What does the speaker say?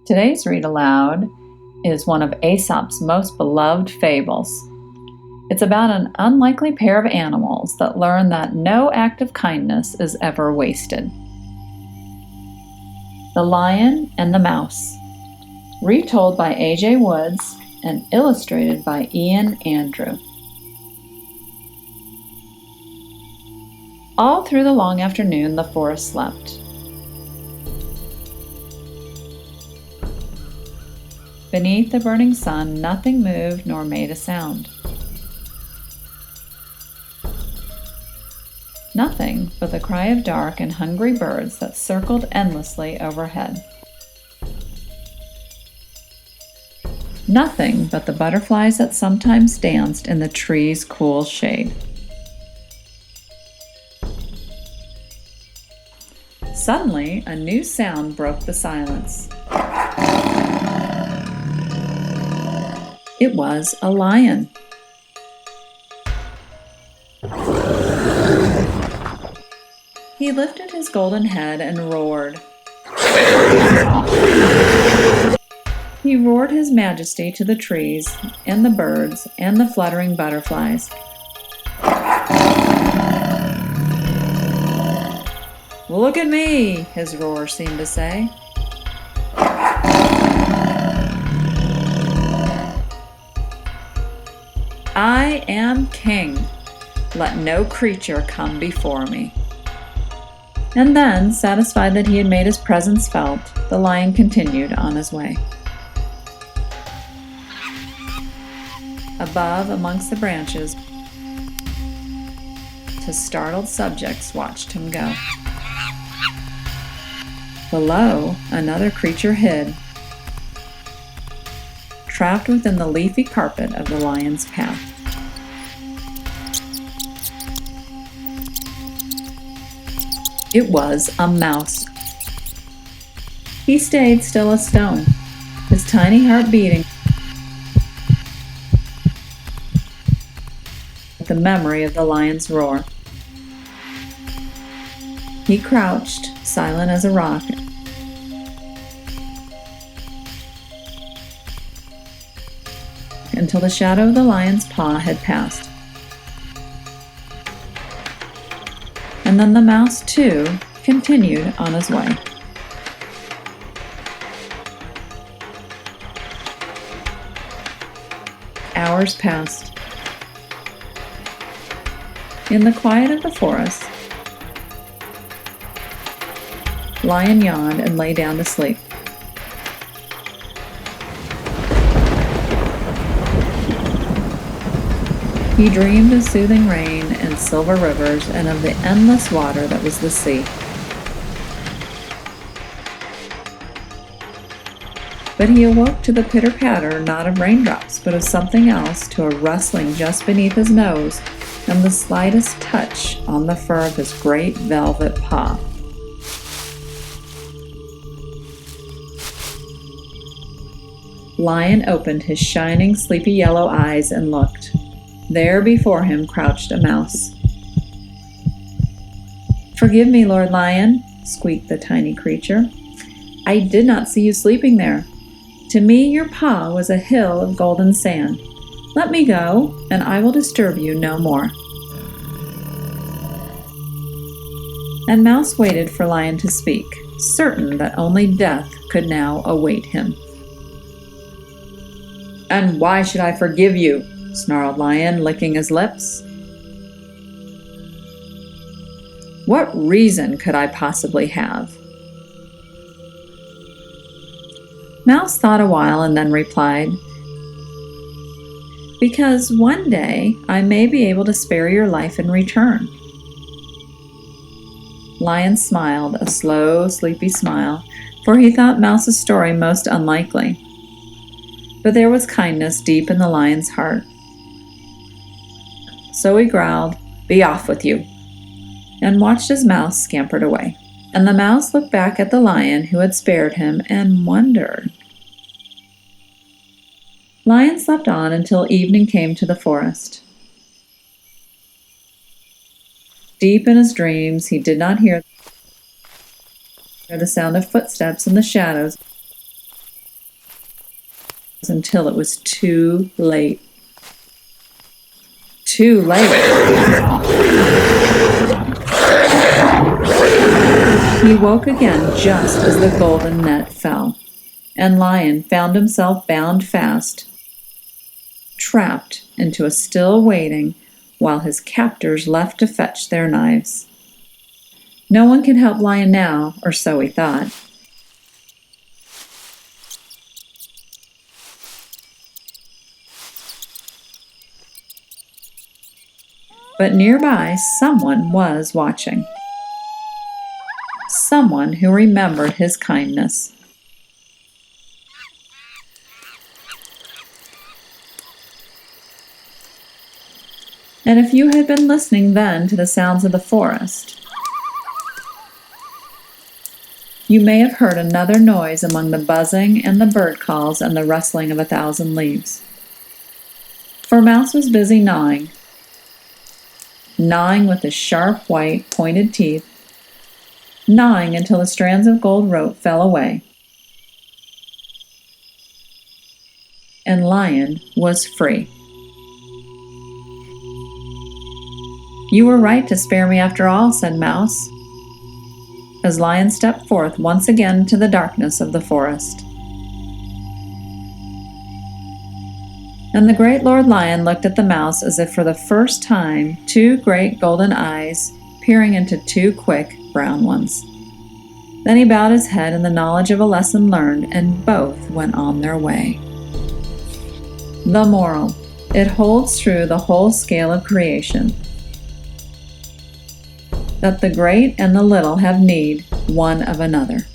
Today's Read Aloud is one of Aesop's most beloved fables. It's about an unlikely pair of animals that learn that no act of kindness is ever wasted. The Lion and the Mouse, retold by A.J. Woods and illustrated by Ian Andrew. All through the long afternoon, the forest slept. Beneath the burning sun, nothing moved nor made a sound. Nothing but the cry of dark and hungry birds that circled endlessly overhead. Nothing but the butterflies that sometimes danced in the tree's cool shade. Suddenly, a new sound broke the silence. It was a lion. He lifted his golden head and roared. He roared his majesty to the trees and the birds and the fluttering butterflies. "Look at me," his roar seemed to say. "I am king. Let no creature come before me." And then, satisfied that he had made his presence felt, the lion continued on his way. Above, amongst the branches, his startled subjects watched him go. Below, another creature hid, trapped within the leafy carpet of the lion's path. It was a mouse. He stayed still as stone, his tiny heart beating with the memory of the lion's roar. He crouched, silent as a rock, until the shadow of the lion's paw had passed. And then the mouse, too, continued on his way. Hours passed. In the quiet of the forest, Lion yawned and lay down to sleep. He dreamed of soothing rain and silver rivers and of the endless water that was the sea. But he awoke to the pitter-patter not of raindrops, but of something else, to a rustling just beneath his nose and the slightest touch on the fur of his great velvet paw. Lion opened his shining, sleepy yellow eyes and looked. There before him crouched a mouse. "Forgive me, Lord Lion," squeaked the tiny creature. "I did not see you sleeping there. To me your paw was a hill of golden sand. Let me go, and I will disturb you no more." And Mouse waited for Lion to speak, certain that only death could now await him. "And why should I forgive you?" snarled Lion, licking his lips. "What reason could I possibly have?" Mouse thought a while and then replied, "Because one day I may be able to spare your life in return." Lion smiled, a slow, sleepy smile, for he thought Mouse's story most unlikely. But there was kindness deep in the lion's heart. So he growled, "Be off with you," and watched as Mouse scampered away. And the mouse looked back at the lion who had spared him and wondered. Lion slept on until evening came to the forest. Deep in his dreams, he did not hear the sound of footsteps in the shadows until it was too late. Too late. He woke again just as the golden net fell, and Lion found himself bound fast, trapped into a still waiting while his captors left to fetch their knives. No one could help Lion now, or so he thought. But nearby, someone was watching. Someone who remembered his kindness. And if you had been listening then to the sounds of the forest, you may have heard another noise among the buzzing and the bird calls and the rustling of 1,000 leaves. For Mouse was busy gnawing with his sharp, white, pointed teeth, gnawing until the strands of gold rope fell away. And Lion was free. "You were right to spare me after all," said Mouse, as Lion stepped forth once again to the darkness of the forest. And the great Lord Lion looked at the mouse as if for the first time, two great golden eyes peering into two quick brown ones. Then he bowed his head in the knowledge of a lesson learned, and both went on their way. The moral: it holds through the whole scale of creation that the great and the little have need one of another.